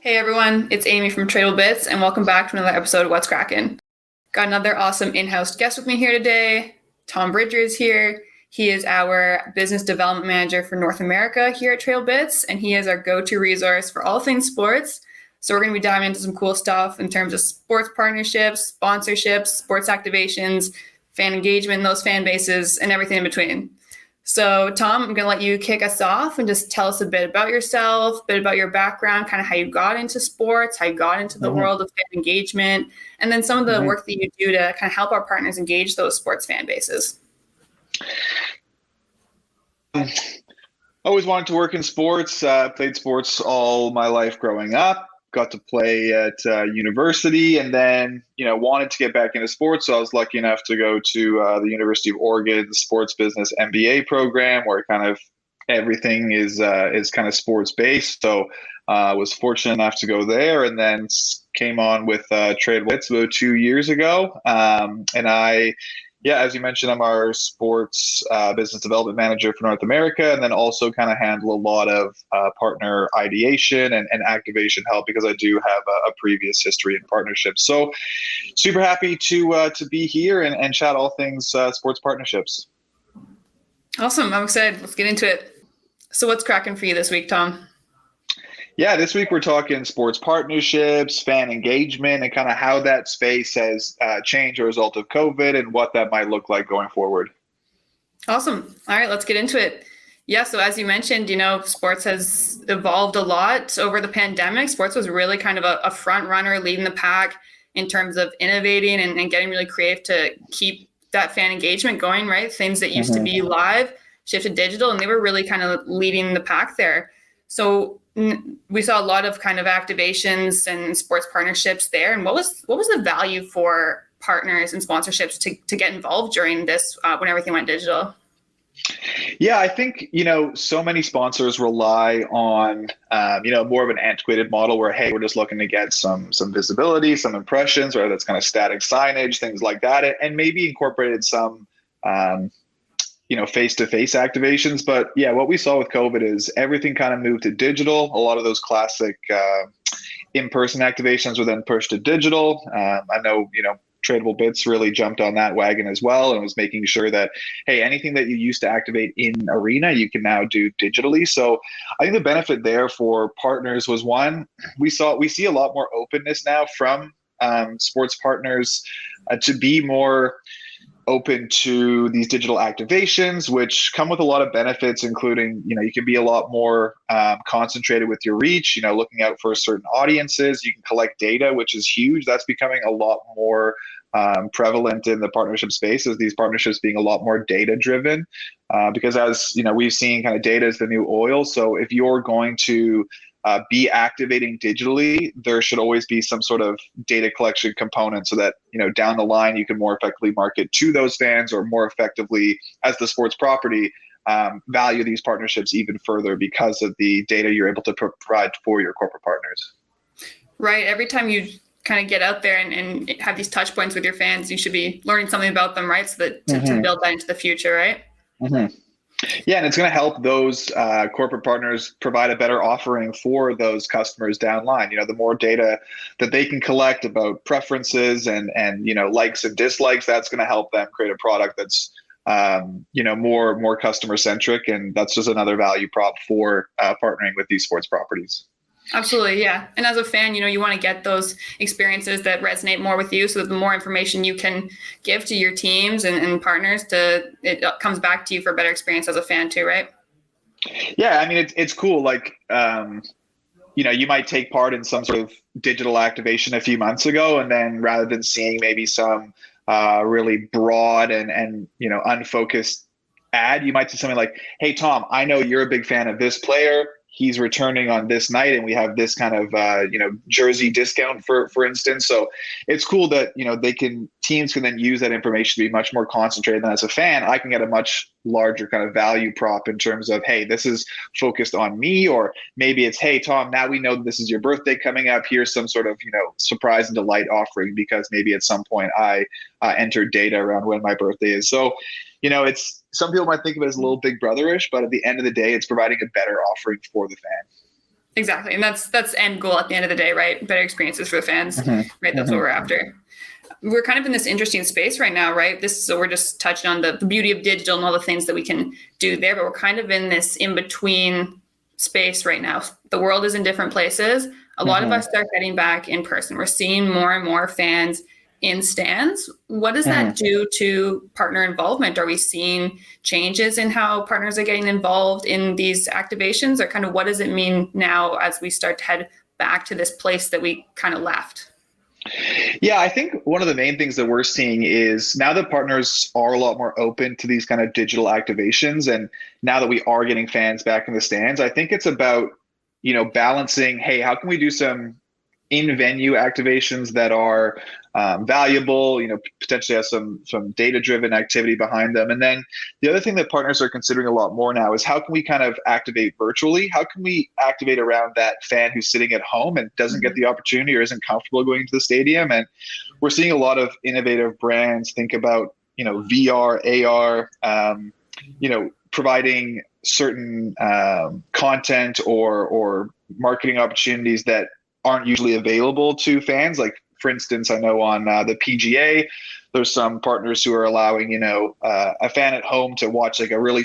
Hey everyone, it's Amy from Tradable Bits, and welcome back to another episode of What's Kraken. Got another awesome in-house guest with me here today. Tom Bridger is here. He is our business development manager for North America here at Tradable Bits, and he is our go-to resource for all things sports. So we're going to be diving into some cool stuff in terms of sports partnerships, sponsorships, sports activations, fan engagement, those fan bases, and everything in between. So, Tom, I'm going to let you kick us off and just tell us a bit about yourself, a bit about your background, kind of how you got into sports, how you got into the world of fan engagement, and then some of the work that you do to kind of help our partners engage those sports fan bases. Always wanted to work in sports, played sports all my life growing up, got to play at university, and then, wanted to get back into sports. So I was lucky enough to go to the University of Oregon Sports Business MBA program, where kind of everything is kind of sports based. So I was fortunate enough to go there, and then came on with Tradable Bits about 2 years ago. As you mentioned, I'm our sports business development manager for North America, and then also kind of handle a lot of partner ideation and activation help because I do have a previous history in partnerships. So super happy to be here and chat all things sports partnerships. Awesome. I'm excited. Let's get into it. So what's cracking for you this week, Tom? Yeah, this week we're talking sports partnerships, fan engagement, and kind of how that space has changed as a result of COVID and what that might look like going forward. Awesome. All right, let's get into it. Yeah, so as you mentioned, sports has evolved a lot over the pandemic. Sports was really kind of a front runner, leading the pack in terms of innovating and getting really creative to keep that fan engagement going, right? Things that used to be live shifted digital, and they were really kind of leading the pack there. So we saw a lot of kind of activations and sports partnerships there. And what was the value for partners and sponsorships to get involved during this when everything went digital? Yeah, I think, so many sponsors rely on, more of an antiquated model where, hey, we're just looking to get some visibility, some impressions, whether that's kind of static signage, things like that, and maybe incorporated some, face-to-face activations. But yeah, what we saw with COVID is everything kind of moved to digital. A lot of those classic in-person activations were then pushed to digital. I know, Tradable Bits really jumped on that wagon as well and was making sure that, hey, anything that you used to activate in arena, you can now do digitally. So I think the benefit there for partners was, one, we see a lot more openness now from sports partners to be more open to these digital activations, which come with a lot of benefits, including, you can be a lot more concentrated with your reach, looking out for certain audiences. You can collect data, which is huge. That's becoming a lot more prevalent in the partnership space, as these partnerships being a lot more data driven, because as we've seen, kind of data is the new oil. So if you're going to be activating digitally, there should always be some sort of data collection component so that, down the line, you can more effectively market to those fans, or more effectively as the sports property, value these partnerships even further because of the data you're able to provide for your corporate partners. Right. Every time you kind of get out there and have these touch points with your fans, you should be learning something about them, right? So that to build that into the future, right? Yeah, and it's going to help those corporate partners provide a better offering for those customers down line. The more data that they can collect about preferences and likes and dislikes, that's going to help them create a product that's more customer centric, and that's just another value prop for partnering with these sports properties. Absolutely, yeah. And as a fan, you want to get those experiences that resonate more with you, so that the more information you can give to your teams and partners, it comes back to you for a better experience as a fan too, right? Yeah, I mean, it's cool. Like, you might take part in some sort of digital activation a few months ago, and then rather than seeing maybe some really broad and unfocused ad, you might see something like, hey, Tom, I know you're a big fan of this player. He's returning on this night, and we have this kind of jersey discount for instance. So it's cool that teams can then use that information to be much more concentrated. Than as a fan, I can get a much larger kind of value prop in terms of, hey, this is focused on me, or maybe it's, hey, Tom, now we know this is your birthday coming up. Here's some sort of surprise and delight offering because maybe at some point I entered data around when my birthday is. So it's, some people might think of it as a little big brotherish, but at the end of the day, it's providing a better offering for the fan. Exactly. And that's the end goal at the end of the day, right? Better experiences for the fans, right? That's what we're after. We're kind of in this interesting space right now, right? So we're just touching on the beauty of digital and all the things that we can do there, but we're kind of in this in-between space right now. The world is in different places. A lot of us are getting back in person. We're seeing more and more fans in stands. What does that do to partner involvement? Are we seeing changes in how partners are getting involved in these activations, or kind of what does it mean now as we start to head back to this place that we kind of left? Yeah, I think one of the main things that we're seeing is now that partners are a lot more open to these kind of digital activations, and now that we are getting fans back in the stands, I think it's about, balancing, hey, how can we do some in-venue activations that are valuable, potentially have some data-driven activity behind them. And then the other thing that partners are considering a lot more now is how can we kind of activate virtually? How can we activate around that fan who's sitting at home and doesn't get the opportunity or isn't comfortable going to the stadium? And we're seeing a lot of innovative brands think about, VR, AR, providing certain content or marketing opportunities that aren't usually available to fans. Like, for instance, I know on the PGA, there's some partners who are allowing, a fan at home to watch like a really,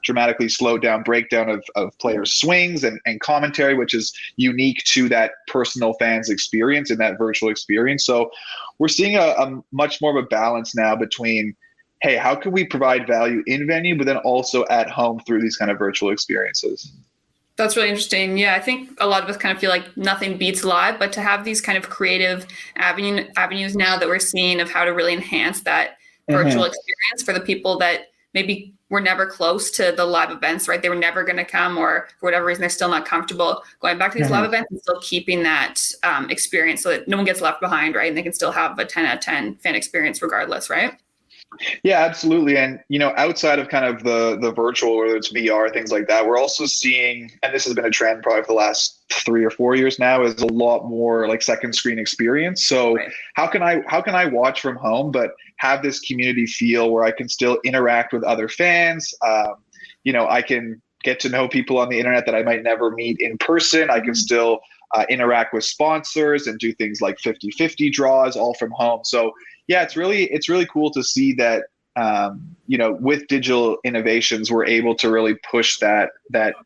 dramatically slowed down breakdown of players' swings and commentary, which is unique to that personal fan's experience in that virtual experience. So we're seeing a much more of a balance now between, hey, how can we provide value in venue, but then also at home through these kind of virtual experiences? That's really interesting. Yeah, I think a lot of us kind of feel like nothing beats live, but to have these kind of creative avenues now that we're seeing of how to really enhance that virtual experience for the people that maybe were never close to the live events, right? They were never going to come, or for whatever reason, they're still not comfortable going back to these live events and still keeping that experience so that no one gets left behind, right? And they can still have a 10 out of 10 fan experience regardless, right? Yeah, absolutely. And, outside of kind of the virtual, whether it's VR, things like that, we're also seeing, and this has been a trend probably for the last 3 or 4 years now, is a lot more like second screen experience. So how can I watch from home, but have this community feel where I can still interact with other fans? I can get to know people on the internet that I might never meet in person. I can still interact with sponsors and do things like 50-50 draws all from home. So yeah, it's really cool to see that, with digital innovations, we're able to really push that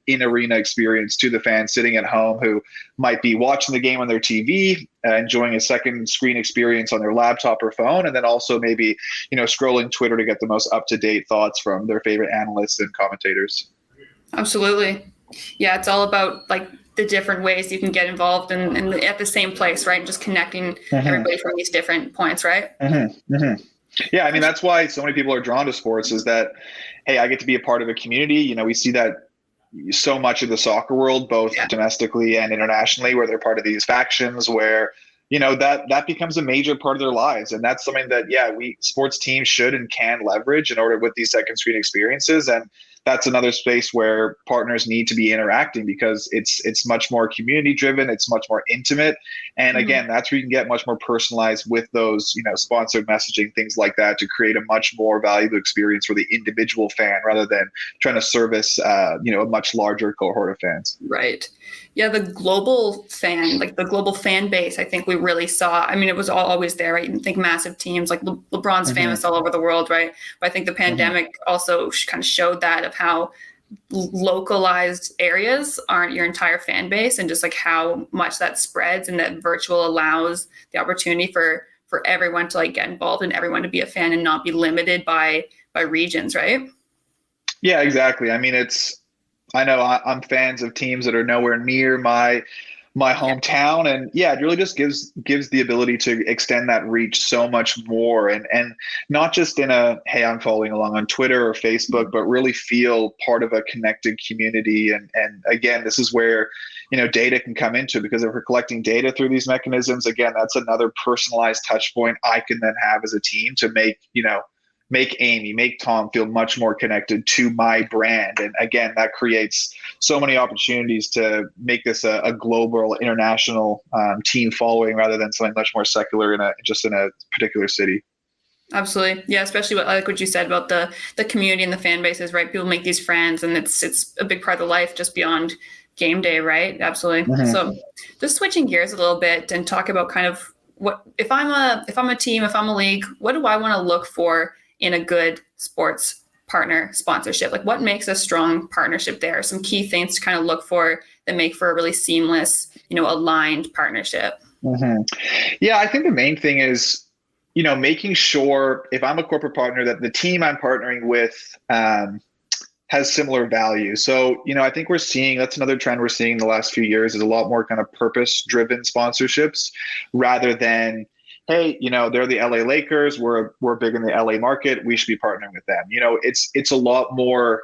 in-arena experience to the fans sitting at home who might be watching the game on their TV, enjoying a second screen experience on their laptop or phone, and then also maybe, scrolling Twitter to get the most up-to-date thoughts from their favorite analysts and commentators. Absolutely. Yeah, it's all about like the different ways you can get involved and at the same place, right? And just connecting everybody from these different points, right? Yeah, I mean, that's why so many people are drawn to sports, is that, hey, I get to be a part of a community. We see that so much of the soccer world, both domestically and internationally, where they're part of these factions where, that becomes a major part of their lives. And that's something that, we sports teams should and can leverage in order with these second screen experiences. And that's another space where partners need to be interacting because it's much more community driven. It's much more intimate. And again, that's where you can get much more personalized with those, sponsored messaging, things like that, to create a much more valuable experience for the individual fan rather than trying to service, a much larger cohort of fans. Right. Yeah, the global fan base, I think we really saw. I mean, it was always there, right? You think massive teams like LeBron's famous all over the world, right? But I think the pandemic also kind of showed that of how localized areas aren't your entire fan base, and just like how much that spreads, and that virtual allows the opportunity for everyone to like get involved and everyone to be a fan and not be limited by regions, right? Yeah, exactly. I mean, I know I'm fans of teams that are nowhere near my hometown, and it really just gives the ability to extend that reach so much more, and not just in a, hey, I'm following along on Twitter or Facebook, but really feel part of a connected community. And again, this is where data can come into, because if we're collecting data through these mechanisms, again, that's another personalized touch point I can then have as a team to make Amy, make Tom feel much more connected to my brand. And again, that creates so many opportunities to make this a global, international team following, rather than something much more secular in a particular city. Absolutely. Yeah, especially like what you said about the community and the fan bases, right? People make these friends, and it's a big part of life just beyond game day, right? Absolutely. Mhm. So just switching gears a little bit and talk about kind of what if I'm a team, if I'm a league, what do I want to look for in a good sports partner sponsorship? Like what makes a strong partnership there? Some key things to kind of look for that make for a really seamless, aligned partnership. Mhm. Yeah, I think the main thing is, making sure if I'm a corporate partner that the team I'm partnering with has similar value. So, I think that's another trend we're seeing in the last few years is a lot more kind of purpose-driven sponsorships rather than, hey, they're the LA Lakers. We're big in the LA market. We should be partnering with them. It's a lot more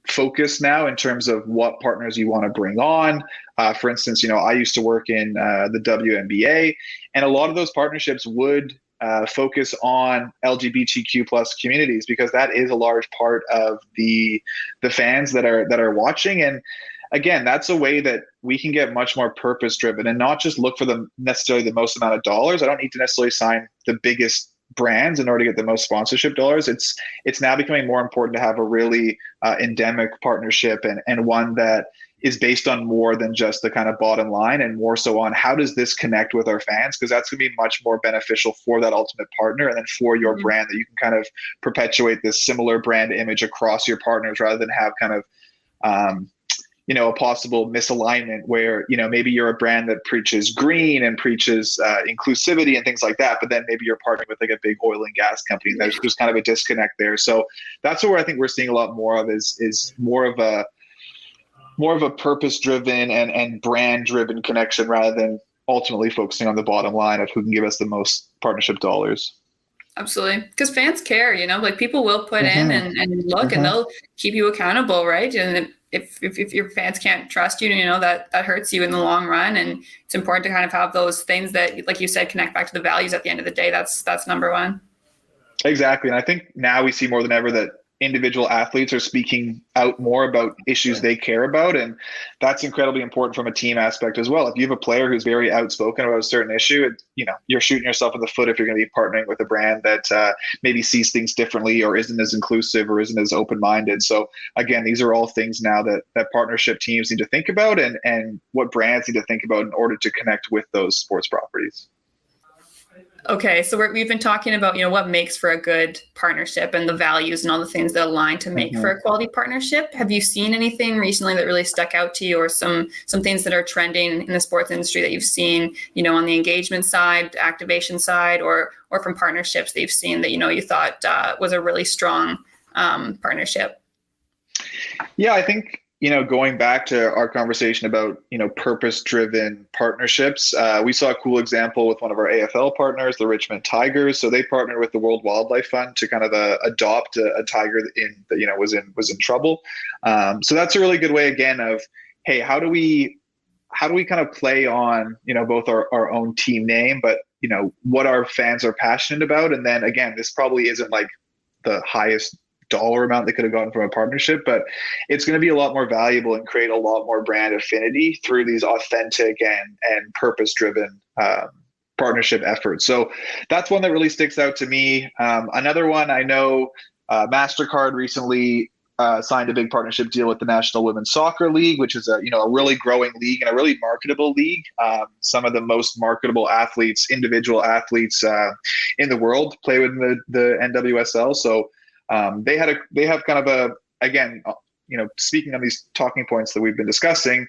focused now in terms of what partners you want to bring on. For instance, I used to work in the WNBA, and a lot of those partnerships would focus on LGBTQ plus communities because that is a large part of the fans that are watching. And again, that's a way that we can get much more purpose driven and not just look for necessarily the most amount of dollars. I don't need to necessarily sign the biggest brands in order to get the most sponsorship dollars. It's now becoming more important to have a really endemic partnership and one that is based on more than just the kind of bottom line and more so on how does this connect with our fans, because that's going to be much more beneficial for that ultimate partner and then for your brand, that you can kind of perpetuate this similar brand image across your partners rather than have kind of a possible misalignment where, maybe you're a brand that preaches green and preaches inclusivity and things like that, but then maybe you're partnering with like a big oil and gas company. There's just kind of a disconnect there. So that's where I think we're seeing a lot more of is more of a purpose-driven and brand-driven connection rather than ultimately focusing on the bottom line of who can give us the most partnership dollars. Absolutely. Because fans care, like people will put in and look and they'll keep you accountable, right? And if your fans can't trust you, that hurts you in the long run. And it's important to kind of have those things that, like you said, connect back to the values at the end of the day. That's number one. Exactly. And I think now we see more than ever that individual athletes are speaking out more about issues they care about. And that's incredibly important from a team aspect as well. If you have a player who's very outspoken about a certain issue, you're shooting yourself in the foot if you're going to be partnering with a brand that maybe sees things differently or isn't as inclusive or isn't as open-minded. So again, these are all things now that partnership teams need to think about and what brands need to think about in order to connect with those sports properties. Okay, so we've been talking about, what makes for a good partnership and the values and all the things that align to make for a quality partnership. Have you seen anything recently that really stuck out to you, or some things that are trending in the sports industry that you've seen, on the engagement side, activation side, or from partnerships that you've seen that, you thought was a really strong partnership? Yeah, I think, going back to our conversation about, purpose-driven partnerships, we saw a cool example with one of our AFL partners, the Richmond Tigers. So they partnered with the World Wildlife Fund to kind of adopt a tiger that was in trouble. So that's a really good way, again, of, hey, how do we kind of play on, both our own team name, but, what our fans are passionate about. And then again, this probably isn't like the highest dollar amount they could have gotten from a partnership, but it's going to be a lot more valuable and create a lot more brand affinity through these authentic and purpose-driven partnership efforts. So that's one that really sticks out to me. Another one, I know MasterCard recently signed a big partnership deal with the National Women's Soccer League, which is a really growing league and a really marketable league. Some of the most marketable individual athletes in the world play within the NWSL. So they have kind of again, speaking on these talking points that we've been discussing,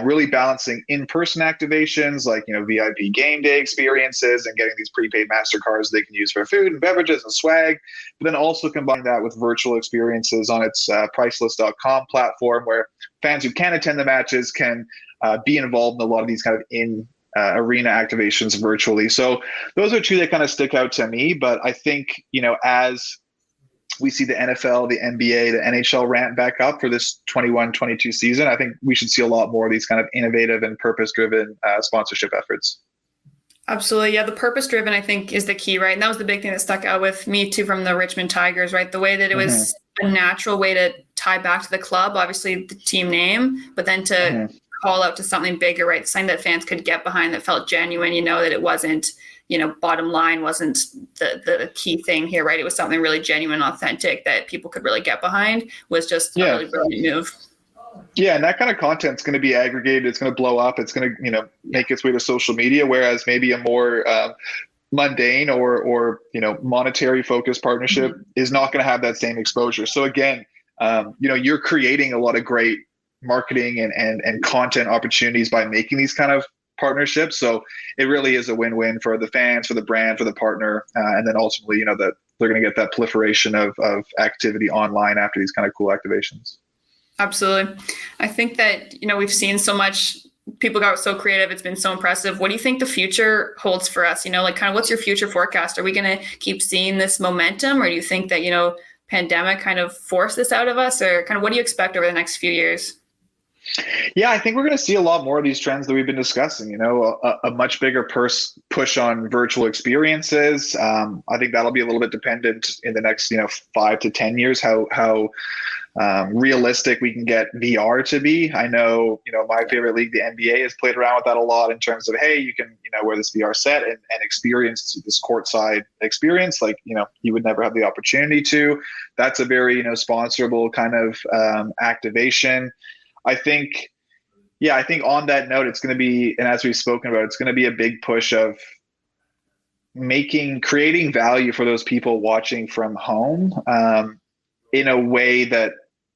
really balancing in-person activations like, VIP game day experiences and getting these prepaid MasterCards they can use for food and beverages and swag, but then also combining that with virtual experiences on its priceless.com platform where fans who can attend the matches can be involved in a lot of these kind of arena activations virtually. So those are two that kind of stick out to me, but I think, as we see the NFL, the NBA, the NHL ramp back up for this 21-22 season, I think we should see a lot more of these kind of innovative and purpose-driven sponsorship efforts. Absolutely. Yeah, the purpose-driven, I think, is the key, right? And that was the big thing that stuck out with me, too, from the Richmond Tigers, right? The way that it was a natural way to tie back to the club, obviously the team name, but then to call out to something bigger, right? Something that fans could get behind that felt genuine, that it wasn't, bottom line wasn't the key thing here, right? It was something really genuine, authentic that people could really get behind. Was just a really brilliant move. Yeah, and that kind of content's going to be aggregated. It's going to blow up. It's going to, make its way to social media. Whereas maybe a more mundane or monetary focused partnership Mhm. is not going to have that same exposure. So again, you're creating a lot of great marketing and content opportunities by making these kind of partnerships. So it really is a win-win for the fans, for the brand, for the partner, and then ultimately, that they're going to get that proliferation of activity online after these kind of cool activations. Absolutely. I think that, we've seen so much, people got so creative. It's been so impressive. What do you think the future holds for us? Like kind of what's your future forecast? Are we going to keep seeing this momentum, or do you think that, pandemic kind of forced this out of us, or kind of what do you expect over the next few years? Yeah, I think we're going to see a lot more of these trends that we've been discussing. A much bigger push on virtual experiences. I think that'll be a little bit dependent in the next 5 to 10 years how realistic we can get VR to be. I know my favorite league, the NBA, has played around with that a lot in terms of, hey, you can wear this VR set and experience this courtside experience like you would never have the opportunity to. That's a very sponsorable kind of activation. I think, I think on that note, it's going to be, and as we've spoken about, it's going to be a big push of creating value for those people watching from home in a way that,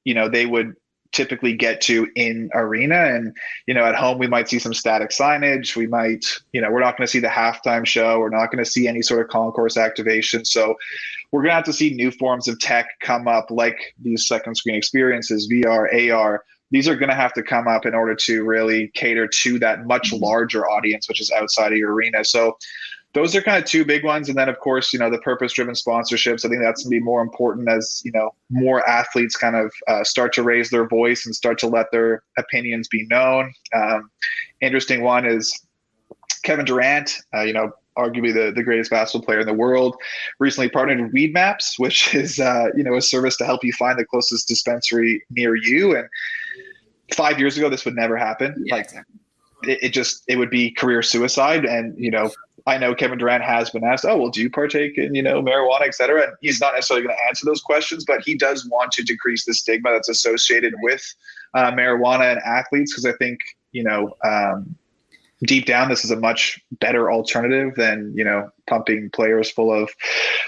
they would typically get to in arena. And, at home, we might see some static signage. We might, we're not going to see the halftime show. We're not going to see any sort of concourse activation. So we're going to have to see new forms of tech come up, like these second screen experiences, VR, AR. These are going to have to come up in order to really cater to that much larger audience, which is outside of your arena. So those are kind of two big ones. And then, of course, the purpose-driven sponsorships. I think that's going to be more important as, more athletes kind of start to raise their voice and start to let their opinions be known. Interesting one is Kevin Durant, arguably the greatest basketball player in the world, recently partnered with Weed Maps, which is, a service to help you find the closest dispensary near you. And 5 years ago, this would never happen. Yeah, Like exactly. it would be career suicide. And, I know Kevin Durant has been asked, oh, well, do you partake in, marijuana, et cetera? And he's not necessarily going to answer those questions, but he does want to decrease the stigma that's associated with marijuana and athletes. Because I think, deep down, this is a much better alternative than, pumping players full of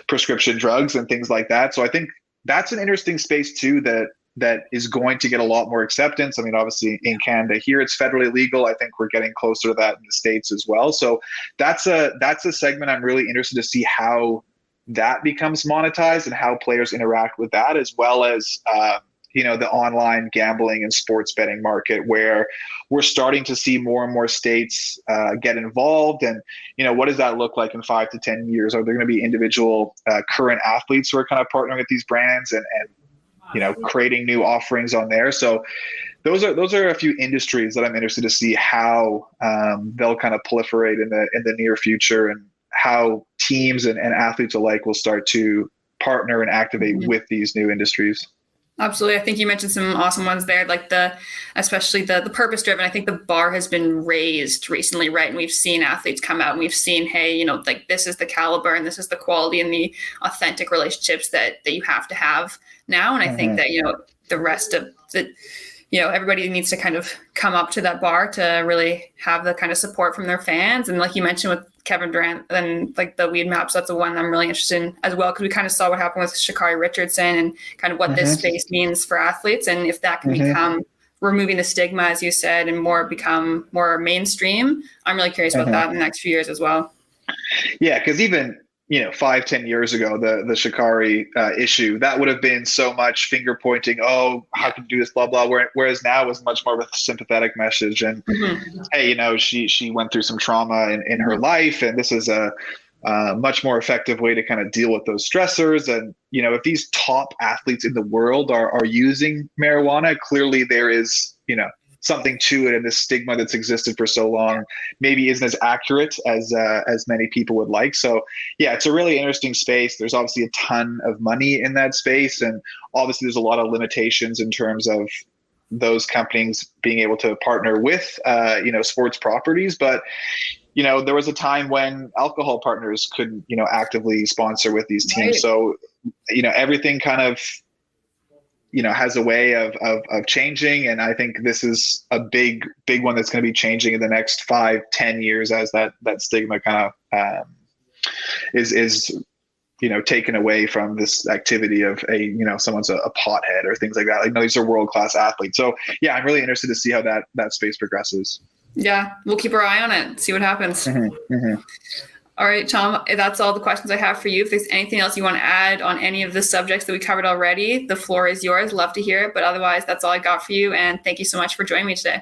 prescription drugs and things like that. So I think that's an interesting space too, that is going to get a lot more acceptance. I mean, obviously in Canada here, it's federally legal. I think we're getting closer to that in the States as well. So that's a segment I'm really interested to see how that becomes monetized and how players interact with that, as well as, the online gambling and sports betting market, where we're starting to see more and more states get involved. And, what does that look like in 5 to 10 years? Are there going to be individual current athletes who are kind of partnering with these brands and creating new offerings on there? So those are a few industries that I'm interested to see how they'll kind of proliferate in the near future, and how teams and athletes alike will start to partner and activate with these new industries. Absolutely. I think you mentioned some awesome ones there, like especially the purpose driven. I think the bar has been raised recently, right? And we've seen athletes come out and we've seen, hey, like this is the caliber and this is the quality and the authentic relationships that you have to have now. And I think that, the rest of the, everybody needs to kind of come up to that bar to really have the kind of support from their fans. And like you mentioned with Kevin Durant and like the Weed Maps, that's the one I'm really interested in as well, because we kind of saw what happened with Sha'Carri Richardson and kind of what this space means for athletes, and if that can become removing the stigma, as you said, and become more mainstream. I'm really curious about that in the next few years as well. Yeah, because even 5-10 years ago, the Sha'Carri issue, that would have been so much finger pointing. Oh, how can you do this? Blah blah. Whereas now it was much more of a sympathetic message. And hey, she went through some trauma in her life, and this is a much more effective way to kind of deal with those stressors. And if these top athletes in the world are using marijuana, clearly there is something to it, and this stigma that's existed for so long maybe isn't as accurate as many people would like. So yeah, it's a really interesting space. There's obviously a ton of money in that space, and obviously there's a lot of limitations in terms of those companies being able to partner with sports properties. But there was a time when alcohol partners couldn't actively sponsor with these teams. Right. So everything kind of has a way of changing. And I think this is a big one that's going to be changing in the next 5-10 years as that stigma kind of is taken away from this activity of someone's a pothead or things like that. Like, no, these are world-class athletes. So yeah, I'm really interested to see how that space progresses. Yeah, we'll keep our eye on it, see what happens. Mm-hmm, mm-hmm. All right, Tom, that's all the questions I have for you. If there's anything else you want to add on any of the subjects that we covered already, the floor is yours. Love to hear it. But otherwise, that's all I got for you. And thank you so much for joining me today.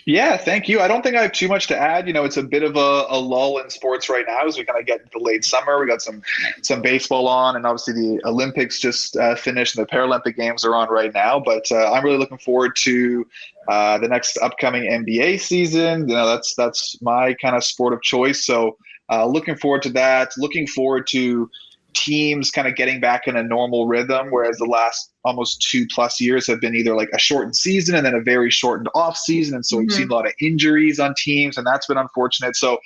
Yeah, thank you. I don't think I have too much to add. It's a bit of a lull in sports right now as we kind of get into late summer. We got some baseball on, and obviously the Olympics just finished, and the Paralympic Games are on right now. But I'm really looking forward to the next upcoming NBA season. That's my kind of sport of choice. So looking forward to that. Looking forward to teams kind of getting back in a normal rhythm, whereas the last almost 2+ years have been either like a shortened season and then a very shortened off season. And so we've seen a lot of injuries on teams, and that's been unfortunate. So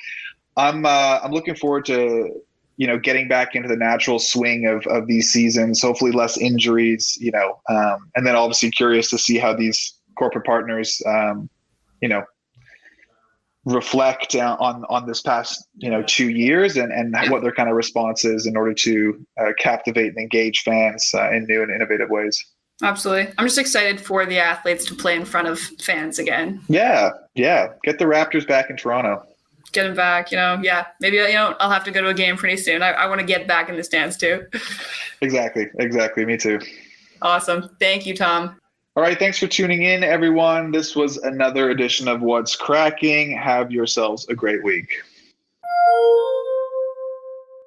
I'm looking forward to, getting back into the natural swing of these seasons, hopefully less injuries, and then obviously curious to see how these corporate partners, reflect on this past 2 years and what their kind of response is in order to captivate and engage fans in new and innovative ways. Absolutely. I'm just excited for the athletes to play in front of fans again. Yeah. Get the Raptors back in Toronto. Get them back, yeah. Maybe, I'll have to go to a game pretty soon. I want to get back in the stands too. Exactly. Me too. Awesome. Thank you, Tom. All right, thanks for tuning in, everyone. This was another edition of What's Cracking. Have yourselves a great week.